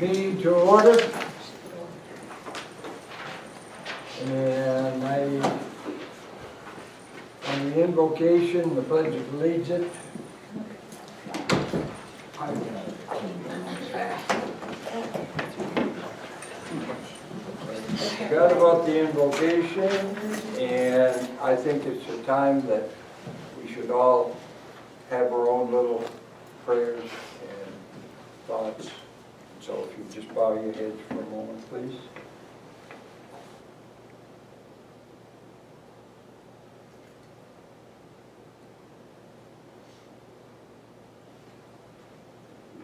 Meeting to order. And on the invocation, the pledge of allegiance. I forgot about the invocation, and I think it's a time that we should all have our own little prayers and thoughts. So if you just bow your heads for a moment, please.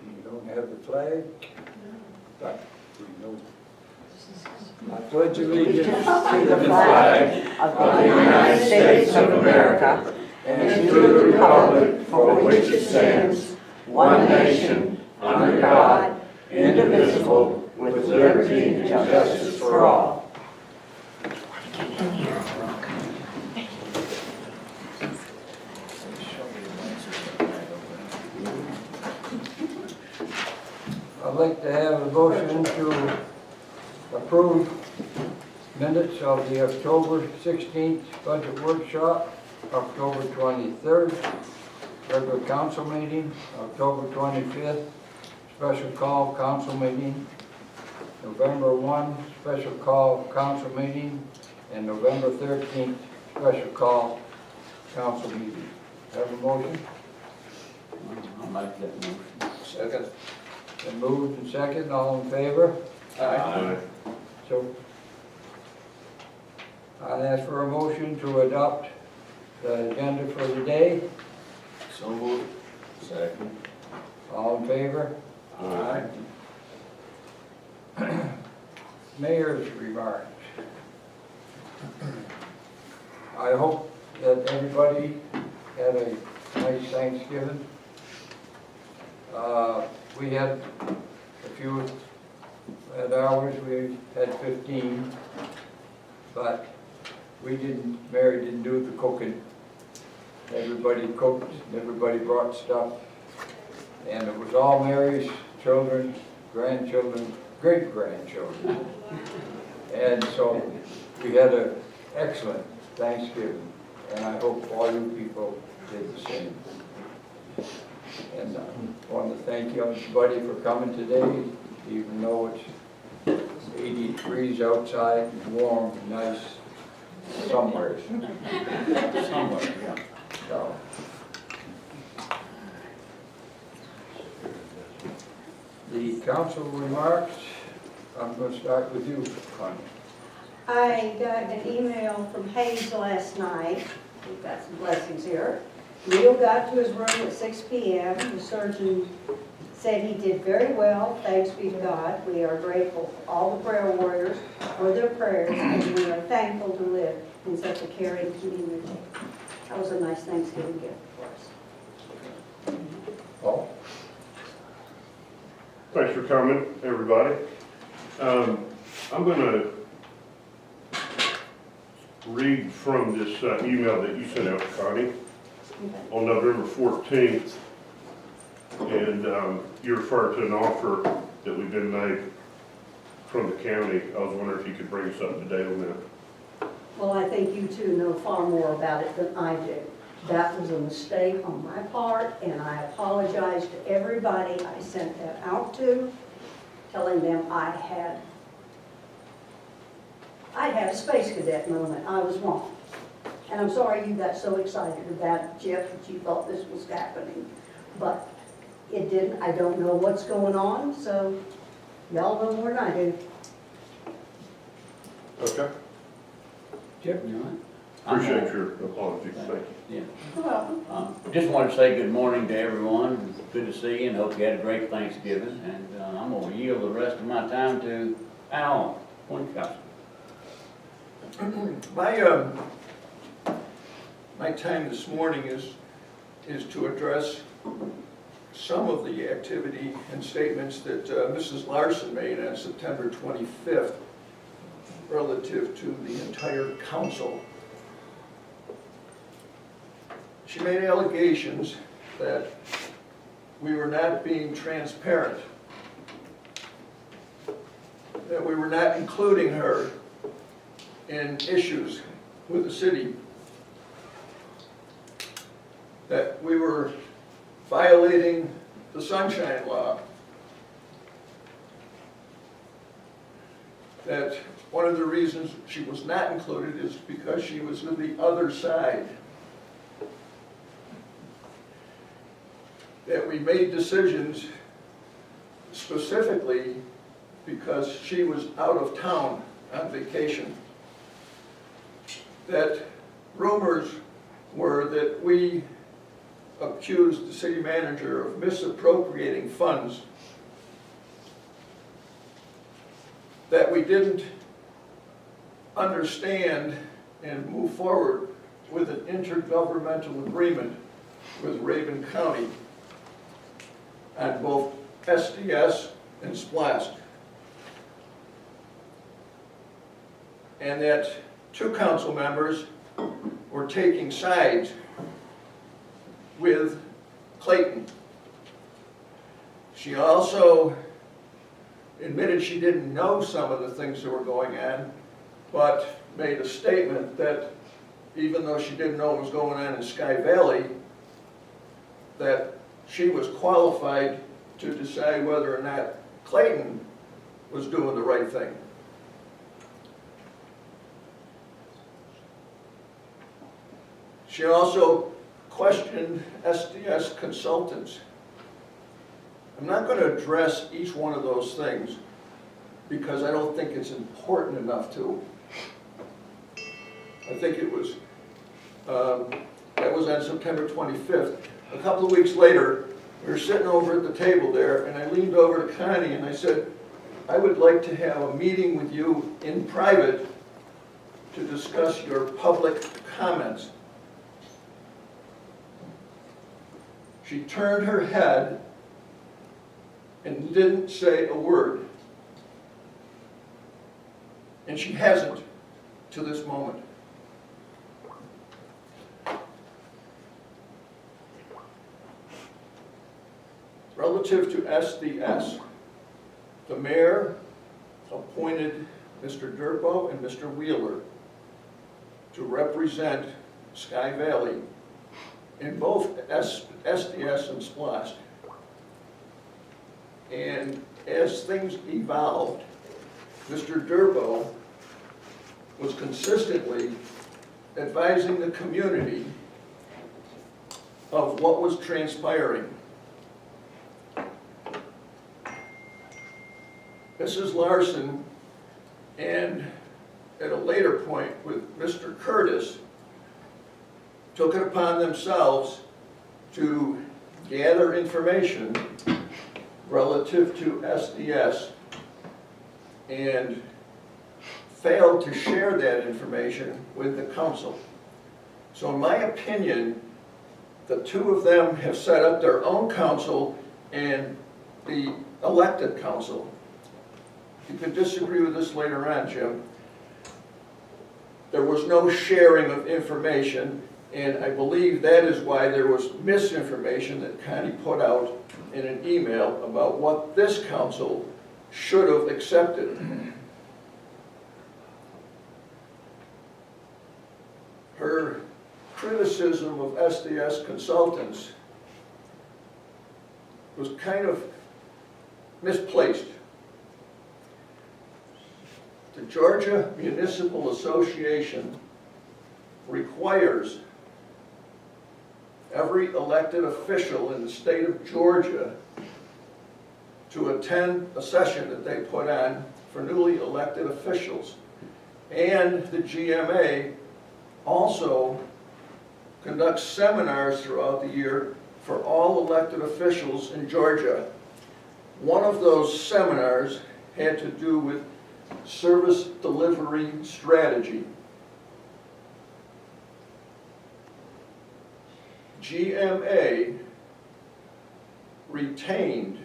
You don't have the flag? But we know. I pledge allegiance To the flag of the United States of America and to the republic for which it stands, one nation, under God, indivisible, with liberty and justice for all. I'd like to have a motion to approve minutes of the October 16th budget workshop, October 23rd, regular council meeting, October 25th, special call council meeting, November 1, special call council meeting, and November 13th, special call council meeting. Have a motion? I'll make that motion. Second. Been moved and second, all in favor? Aye. So, I'd ask for a motion to adopt the agenda for the day. So moved. Second. All in favor? Aye. Mayor's remarks. I hope that everybody had a nice Thanksgiving. We had a few at ours, we had 15, but Mary didn't do the cooking. Everybody cooked, everybody brought stuff, and it was all Mary's children, grandchildren, great-grandchildren. And so we had an excellent Thanksgiving, and I hope all you people did the same. And I want to thank everybody for coming today, even though it's 80 degrees outside and warm and nice somewhere. Somewhere, yeah. So. The council remarks, I'm going to start with you, Connie. I got an email from Hayes last night. We've got some blessings here. Neil got to his room at 6 p.m. The surgeon said he did very well, thanks be to God. We are grateful for all the prayer warriors for their prayers, and we are thankful to live in such a caring community. That was a nice Thanksgiving gift for us. Paul? Thanks for coming, everybody. I'm going to read from this email that you sent out to Connie on November 14th. And you referred to an offer that we've been made from the county. I was wondering if you could bring us up to date on that. Well, I think you two know far more about it than I do. That was a mistake on my part, and I apologize to everybody I sent that out to, telling them I had a Space Cadet moment. I was wrong. And I'm sorry you got so excited about it, Jeff, that you thought this was happening. But it didn't. I don't know what's going on, so y'all know more than I do. Okay. Chip? You all right? Appreciate your apology. Thank you. Yeah. Just wanted to say good morning to everyone. Good to see you and hope you had a great Thanksgiving. And I'm going to yield the rest of my time to Al. My time this morning is to address some of the activity and statements that Mrs. Larson made on September 25th relative to the entire council. She made allegations that we were not being transparent that we were not including her in issues with the city, that we were violating the Sunshine Law, that one of the reasons she was not included is because she was on the other side, that we made decisions specifically because she was out of town on vacation, that rumors were that we accused the city manager of misappropriating funds, that we didn't understand and move forward with an intergovernmental agreement with Raven County on both SDS and SPLAST. And that 2 council members were taking sides with Clayton. She also admitted she didn't know some of the things that were going on, but made a statement that even though she didn't know what was going on in Sky Valley, that she was qualified to decide whether or not Clayton was doing the right thing. She also questioned SDS consultants. I'm not going to address each one of those things because I don't think it's important enough to. I think it was, that was on September 25th. A couple of weeks later, we were sitting over at the table there, and I leaned over to Connie and I said, I would like to have a meeting with you in private to discuss your public comments. She turned her head and didn't say a word. And she hasn't to this moment. Relative to SDS, the mayor appointed Mr. Durpo and Mr. Wheeler to represent Sky Valley in both SDS and SPLAST. And as things evolved, Mr. Durpo was consistently advising the community of what was transpiring. Mrs. Larson, and at a later point with Mr. Curtis, took it upon themselves to gather information relative to SDS and failed to share that information with the council. So in my opinion, the 2 of them have set up their own council and the elected council. You can disagree with this later on, Jim. There was no sharing of information, and I believe that is why there was misinformation that Connie put out in an email about what this council should have accepted. Her criticism of SDS consultants was kind of misplaced. The Georgia Municipal Association requires every elected official in the state of Georgia to attend a session that they put on for newly elected officials. And the GMA also conducts seminars throughout the year for all elected officials in Georgia. One of those seminars had to do with service delivery strategy. GMA retained,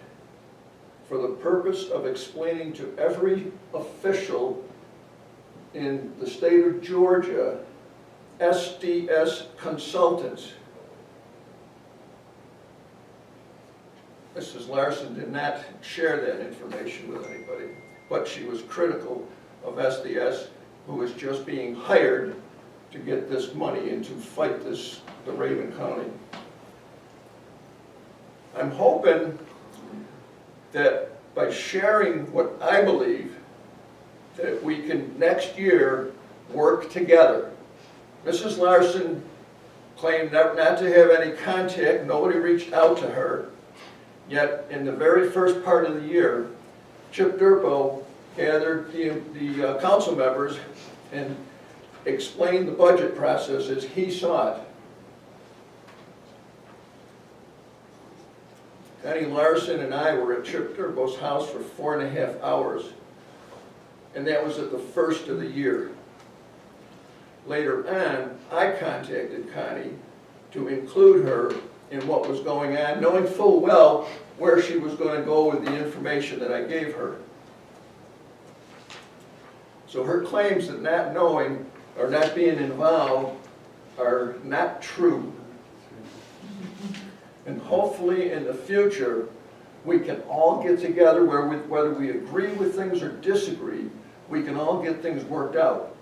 for the purpose of explaining to every official in the state of Georgia, SDS consultants. Mrs. Larson did not share that information with anybody. but she was critical of SDS, who was just being hired to get this money and to fight the Raven County. I'm hoping that by sharing what I believe, that we can next year work together. Mrs. Larson claimed not to have any contact, nobody reached out to her. Yet in the very first part of the year, Chip Durpo gathered the council members and explained the budget process as he saw it. Connie Larson and I were at Chip Durpo's house for 4.5 hours, and that was at the first of the year. Later on, I contacted Connie to include her in what was going on, knowing full well where she was going to go with the information that I gave her. So her claims of not knowing or not being involved are not true. And hopefully in the future, we can all get together whether we agree with things or disagree, we can all get things worked out.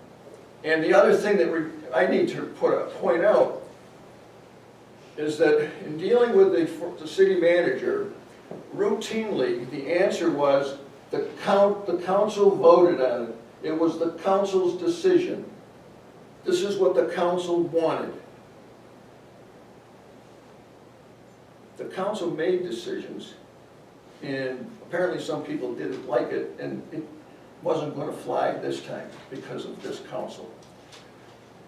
And the other thing that I need to point out is that in dealing with the city manager, routinely the answer was the council voted on it. It was the council's decision. This is what the council wanted. The council made decisions, and apparently some people didn't like it, and it wasn't going to fly this time because of this council.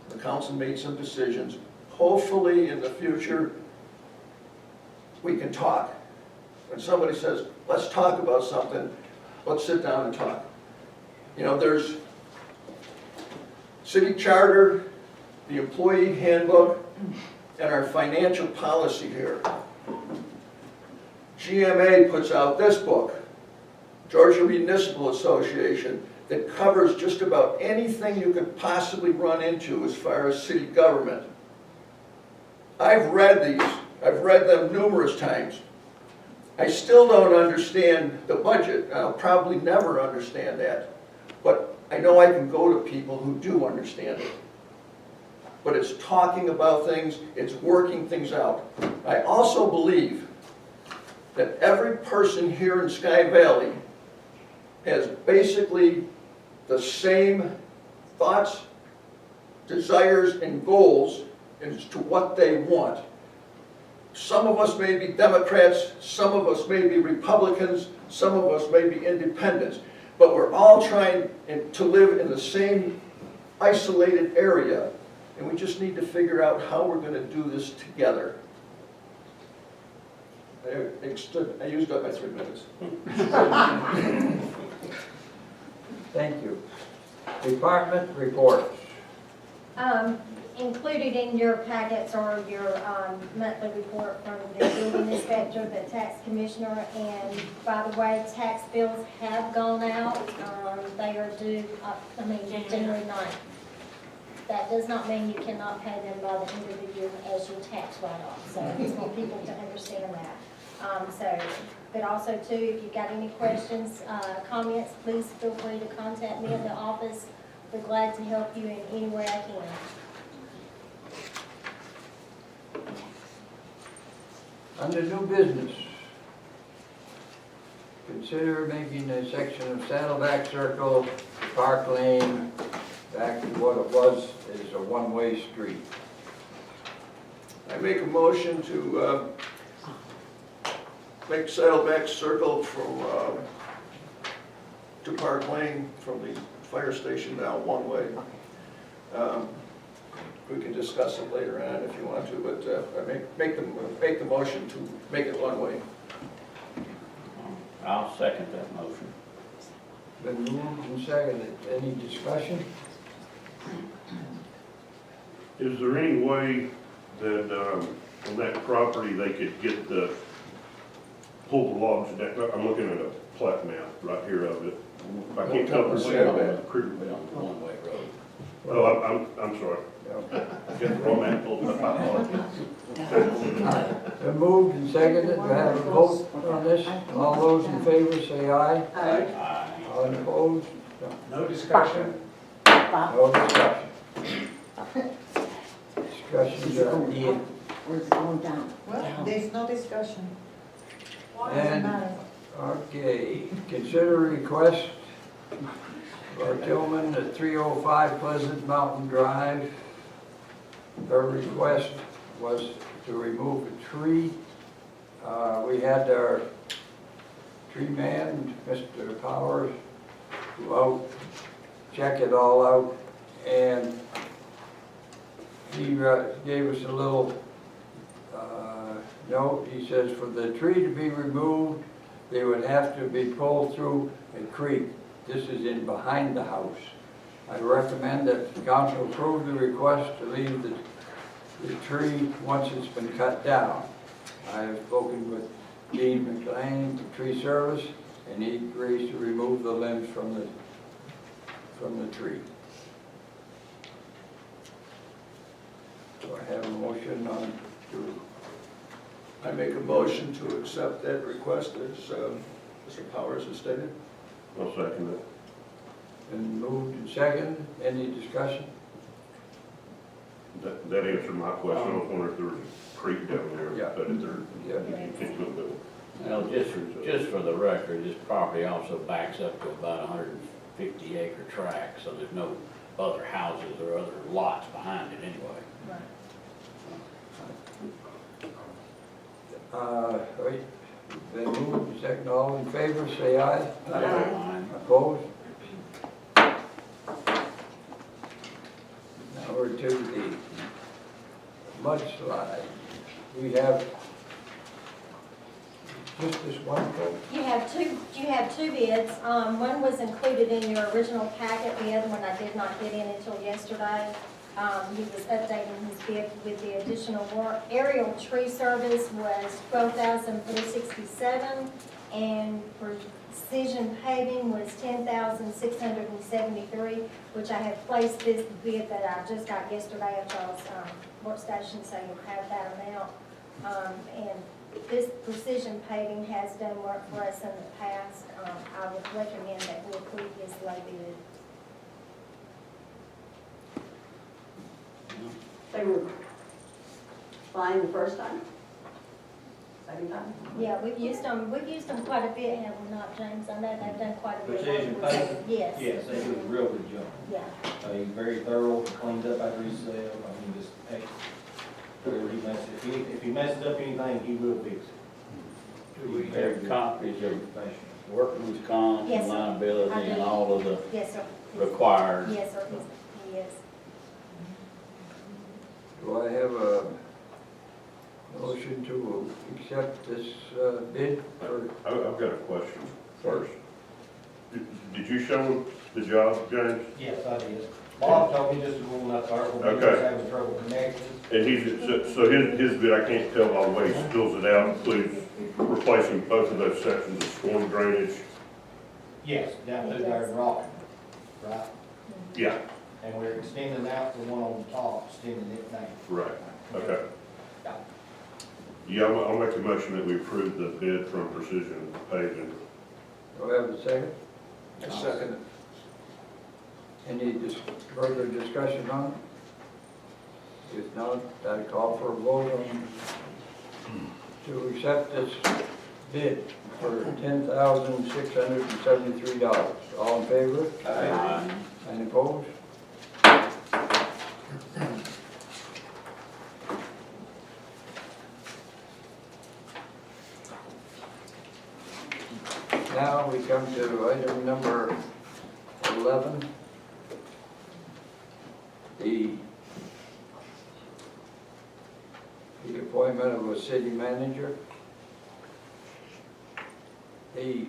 The council made some decisions. Hopefully in the future, we can talk. When somebody says, let's talk about something, let's sit down and talk. You know, there's city charter, the employee handbook, and our financial policy here. GMA puts out this book, Georgia Municipal Association, that covers just about anything you could possibly run into as far as city government. I've read these. I've read them numerous times. I still don't understand the budget. I'll probably never understand that. But I know I can go to people who do understand it. But it's talking about things, it's working things out. I also believe that every person here in Sky Valley has basically the same thoughts, desires, and goals as to what they want. Some of us may be Democrats, some of us may be Republicans, some of us may be independents, but we're all trying to live in the same isolated area, and we just need to figure out how we're going to do this together. I used up my 3 minutes. Thank you. Department reports. Included in your packets are your monthly report from the building inspector, the tax commissioner, and by the way, tax bills have gone out. They are due, January 9th. That does not mean you cannot pay them by the end of the year as your tax write-off. So I just want people to understand that. But also too, if you've got any questions, comments, please feel free to contact me at the office. We're glad to help you in any way I can. Under new business, consider making a section of Saddleback Circle, Park Lane, back to what it was, is a one-way street. I make a motion to make Saddleback Circle from to Park Lane from the fire station down one way. We can discuss it later on if you want to, but I make the motion to make it one way. I'll second that motion. Been moved and seconded. Any discussion? Is there any way that on that property they could get pull the logs down? I'm looking at a plat map right here of it. I can't tell if We're on it's the one-way road. Oh, I'm sorry. Okay. I got the wrong map pulled up. I apologize. Been moved and seconded. Do I have a vote on this? All those in favor say aye. Aye. Aye. All All opposed? No discussion? No discussion. Discussions are in. Where's it going down? Well, there's no discussion. Why does it And, matter? okay, consider request for Tillman at 305 Pleasant Mountain Drive. Her request was to remove a tree. We had our tree man, Mr. Powers, go out, check it all out, and he gave us a little note. He says for the tree to be removed, they would have to be pulled through a creek. This is in behind the house. I recommend that the council approve the request to leave the tree once it's been cut down. I have spoken with Dean McLean, the tree service, and he agrees to remove the limbs from the tree. So I have a motion on to, I make a motion to accept that request as Mr. Powers has stated. I'll second it. and moved and second. Any discussion? That answered my question. I was wondering if there was a creek down there, Yeah. but if there, Yeah. you can't go build. Well, just for the record, this property also backs up to about a 150 acre tract, so there's no other houses or other lots behind it anyway. Right, then moved and second, all in favor, say aye. Aye. Opposed? Now we're to the mudslide. We have just this one vote. You have two bids. One was included in your original packet, the other one I did not get in until yesterday. He was updating his bid with the additional work. Aerial tree service was $12,467, and precision paving was $10,673, which I have placed this bid that I just got yesterday at y'all's workstation, so you'll have that amount. And this precision paving has done work for us in the past. I would recommend that we approve his low bid. They were fine the first time? Second time? Yeah, we've used them quite a bit, have we not, James? I know they've done quite a bit. of Precision work with us. paving? Yes. Yes, they do a real good job. Yeah. He's very thorough, cleans up after his sale, just, hey, if he messes up anything, he will fix it. Do we have copies of workman's comp Yes, and sir. liability I and do. all of the Yes, sir. required? Yes, sir, he is. Do I have a motion to accept this bid for, I've got a question first. Did you show him the job, James? Yes, I did. Bob told me just to go up there, we Okay. was having trouble connecting. And so his bid, I can't tell by the way he spills it out, includes replacing both of those sections of storm drainage. Yes, down through there in Rock, right? Yeah, And we're extending out the one on the top, extending it down. right, okay. Yeah, I'll make a motion that we approve the bid from Precision Paving. do I have a second? I second it. Any further discussion on it? If not, I call for a vote on to accept this bid for $10,673. All in favor? Aye. Any opposed? Now we come to item number 11. The appointment of a city manager. The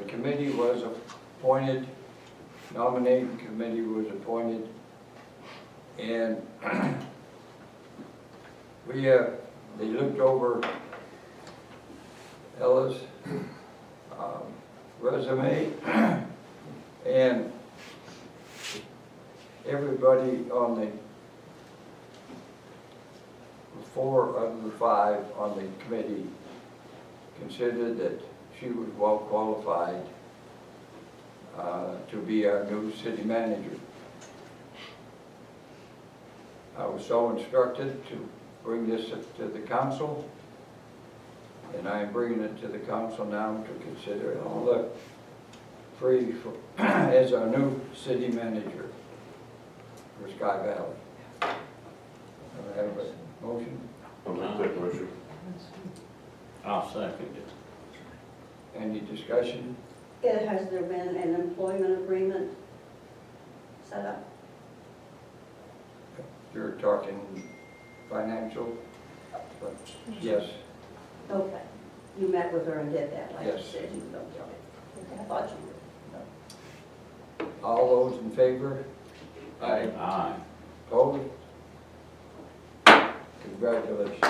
committee was appointed, nominating committee was appointed, and they looked over Ella's resume, and everybody on the 4 of the 5 on the committee considered that she was well qualified to be our new city manager. I was so instructed to bring this to the council, and I am bringing it to the council now to consider all the free as our new city manager for Sky Valley. Do I have a motion? I'll make that motion. I'll second it. Any discussion? Has there been an employment agreement set up? You're talking financial? But yes, Okay. You met with her and did that, like you Yes. said you were going to. Okay, I thought you were. all those in favor? Aye. Aye. Opposed? Congratulations.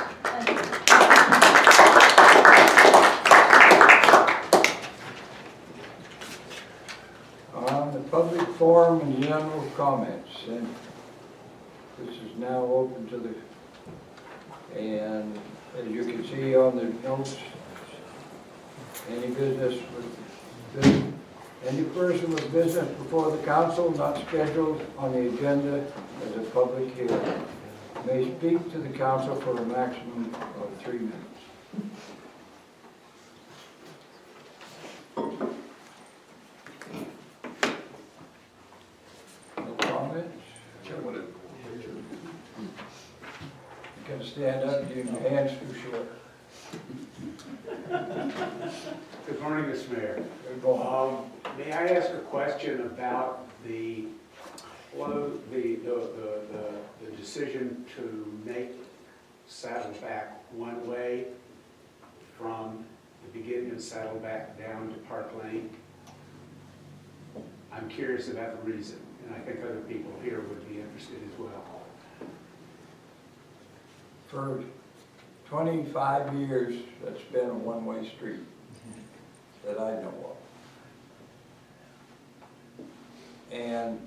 On the public forum and general comments, and this is now open to the, and as you can see on the notes, any person with business before the council not scheduled on the agenda as a public hearing may speak to the council for a maximum of 3 minutes. No comments? You can stand up, your hands too short. Good morning, Mr. Mayor. Good morning. May I ask a question about the decision to make Saddleback one way from the beginning of Saddleback down to Park Lane? I'm curious about the reason, and I think other people here would be interested as well. For 25 years, that's been a one-way street that I know of. And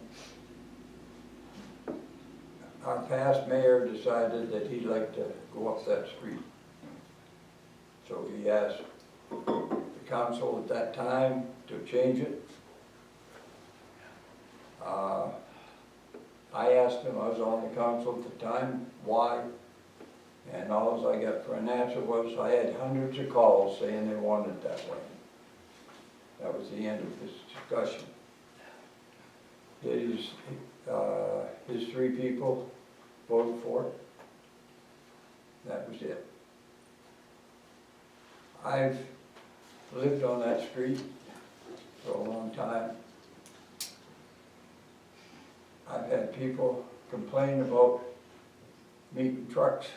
our past mayor decided that he'd like to go up that street. So he asked the council at that time to change it. I asked him, I was on the council at the time, why? And all I got for an answer was I had hundreds of calls saying they wanted it that way. That was the end of this discussion. His 3 people voted for it. That was it. I've lived on that street for a long time. I've had people complain about meeting trucks.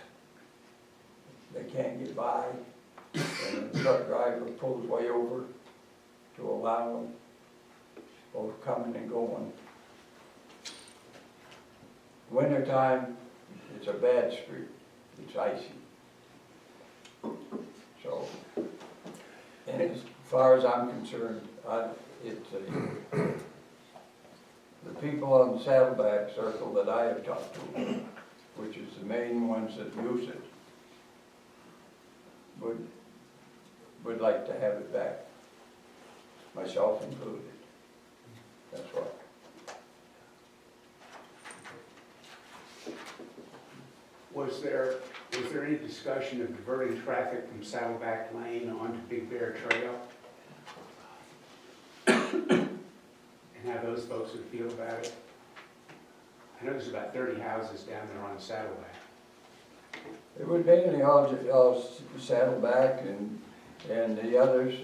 They can't get by, and the truck driver pulls way over to allow them both coming and going. Wintertime, it's a bad street, it's icy. So, and as far as I'm concerned, the people on the Saddleback Circle that I have talked to, which is the main ones that use it, would like to have it back, myself included. That's what. Was there any discussion of diverting traffic from Saddleback Lane onto Big Bear Trail? And how those folks would feel about it? I know there's about 30 houses down there on Saddleback. It would mainly all Saddleback and the others.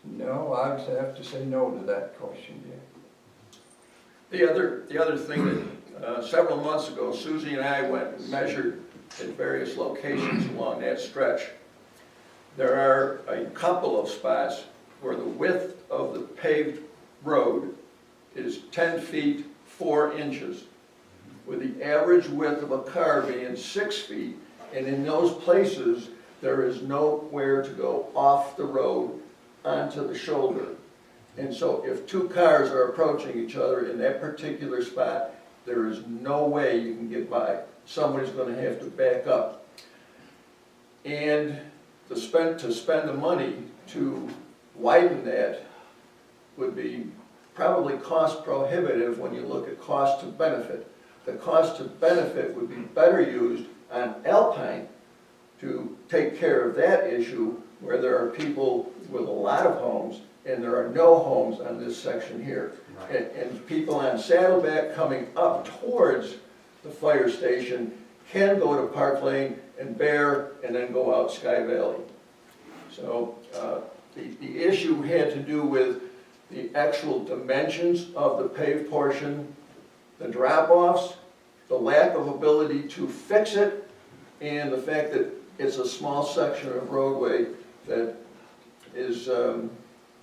No, I would have to say no to that question, yeah. The other thing that, several months ago, Susie and I went and measured at various locations along that stretch. There are a couple of spots where the width of the paved road is 10 feet 4 inches, with the average width of a car being 6 feet, and in those places, there is nowhere to go off the road onto the shoulder. And so if 2 cars are approaching each other in that particular spot, there is no way you can get by. Somebody's going to have to back up. And to spend the money to widen that would be probably cost prohibitive when you look at cost to benefit. The cost to benefit would be better used on Alpine to take care of that issue where there are people with a lot of homes and there are no homes on this section here. And people on Saddleback coming up towards the fire station can go to Park Lane and Bear and then go out Sky Valley. So the issue had to do with the actual dimensions of the paved portion, the drop-offs, the lack of ability to fix it, and the fact that it's a small section of roadway that is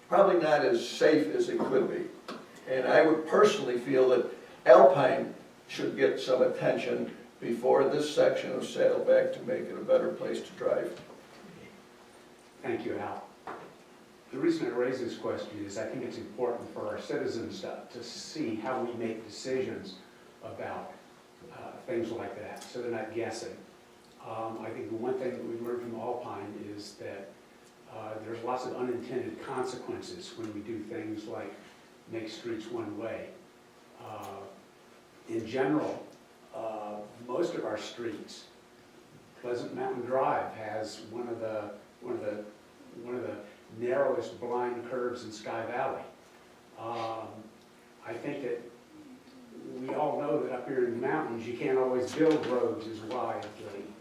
probably not as safe as it could be. And I would personally feel that Alpine should get some attention before this section of Saddleback to make it a better place to drive. Thank you, Al. The reason I raise this question is I think it's important for our citizens to see how we make decisions about things like that, so they're not guessing. I think the one thing that we've learned from Alpine is that there's lots of unintended consequences when we do things like make streets one way. In general, most of our streets, Pleasant Mountain Drive has one of the narrowest blind curves in Sky Valley. I think that we all know that up here in the mountains, you can't always build roads as wide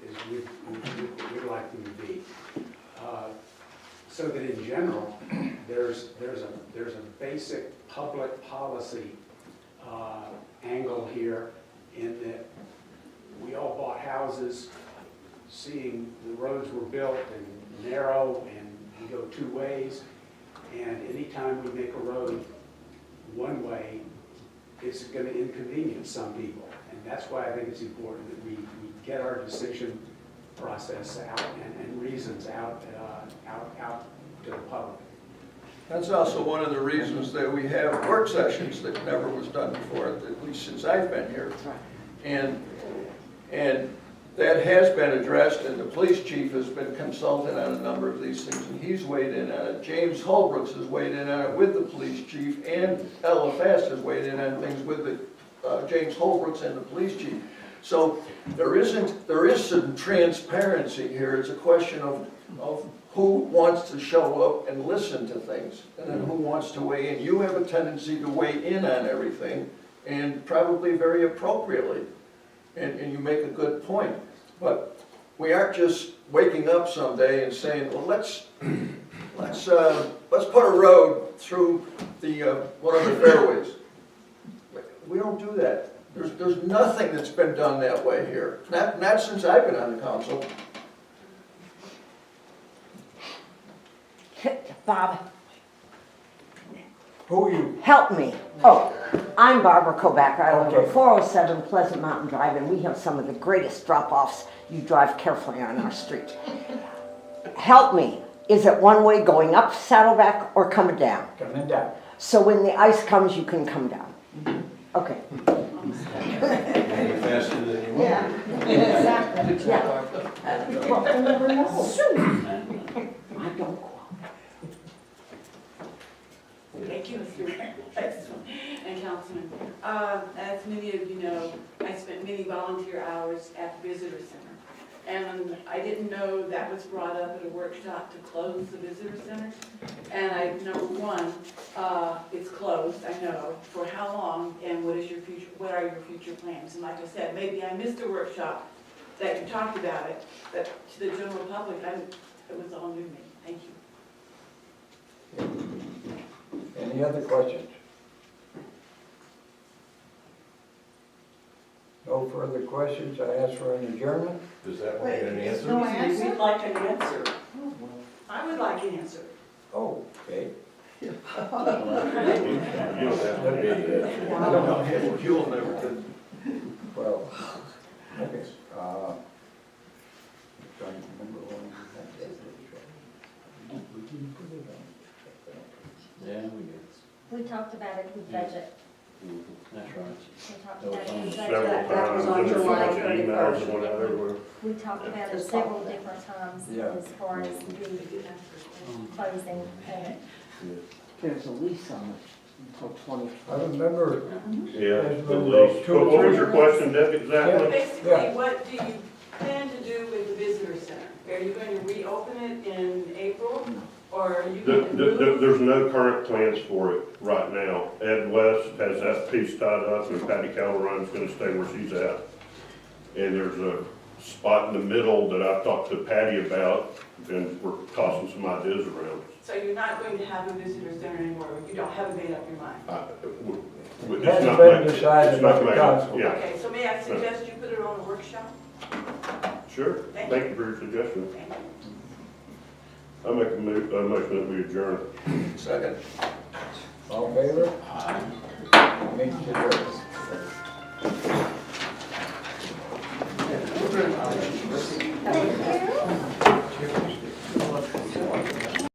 as we'd like them to be. So that in general, there's a basic public policy angle here in that we all bought houses seeing the roads were built and narrow and you go two ways, and anytime we make a road one way, it's going to inconvenience some people. And that's why I think it's important that we get our decision process out and reasons out to the public. That's also one of the reasons that we have work sessions that never was done before, at least since I've been here. And that has been addressed, and the police chief has been consulted on a number of these things, and he's weighed in on it. James Holbrooks has weighed in on it with the police chief, and Ella Fast has weighed in on things with the James Holbrooks and the police chief. So there is some transparency here. It's a question of who wants to show up and listen to things, and then who wants to weigh in. You have a tendency to weigh in on everything, and probably very appropriately. And you make a good point. But we aren't just waking up someday and saying, well, let's put a road through the one of the fairways. We don't do that. There's nothing that's been done that way here. Not since I've been on the council. Bob, Who are you? help me. Oh, I'm Barbara Kobacker. I live Okay. at 407 Pleasant Mountain Drive, and we have some of the greatest drop-offs. You drive carefully on our street. Help me. Is it one way going up Saddleback or coming down? Coming down. So when the ice comes, you can come down. Okay. Faster than you want. Yeah. Exactly. Yeah. Well, I never know. I don't qualify. Thank you, Mr. and Councilman. As many of you know, I spent many volunteer hours at the visitor center. And I didn't know that was brought up at a workshop to close the visitor center. And number one, it's closed, I know. For how long, and what are your future plans? And like I said, maybe I missed a workshop that you talked about it, but to the general public, it was all new to me. Thank you. Any other questions? No further questions. I ask for an adjournment. Does that one get an answer? No answer? We'd like an answer. I would like an answer. Oh, okay. You don't have to be, I don't know, you'll never did. Well, okay. Trying to remember when we had this. We didn't put it on. Yeah, we did. We talked about it with budget. That's right. We talked That was about on it Several That times, was on and there's so July much emails 31st. and whatever. We talked about it Just several talked about it. different times Yeah. as far as the closing of it. There's a lease on it until 2020. I remember, Yeah, There's the no lease. two or What was three your months. question, Debbie, exactly? Basically, Yeah. what do you plan to do with the visitor center? Are you going to reopen it in April, or are you going to move? There's no current plans for it right now. Ed West has that piece tied up, and Patty Calderon's gonna stay where she's at. And there's a spot in the middle that I've talked to Patty about, and we're tossing some ideas around. So you're not going to have a visitor center anymore? You don't, haven't made up your mind? It's Hasn't not been made- decided it's not by the made. council. Yeah, Okay, so may I suggest you put it on a workshop? sure. Thank Thank you for your suggestion. Thank you. I'll make a motion that we adjourn. Second. all in favor? Meeting adjourned.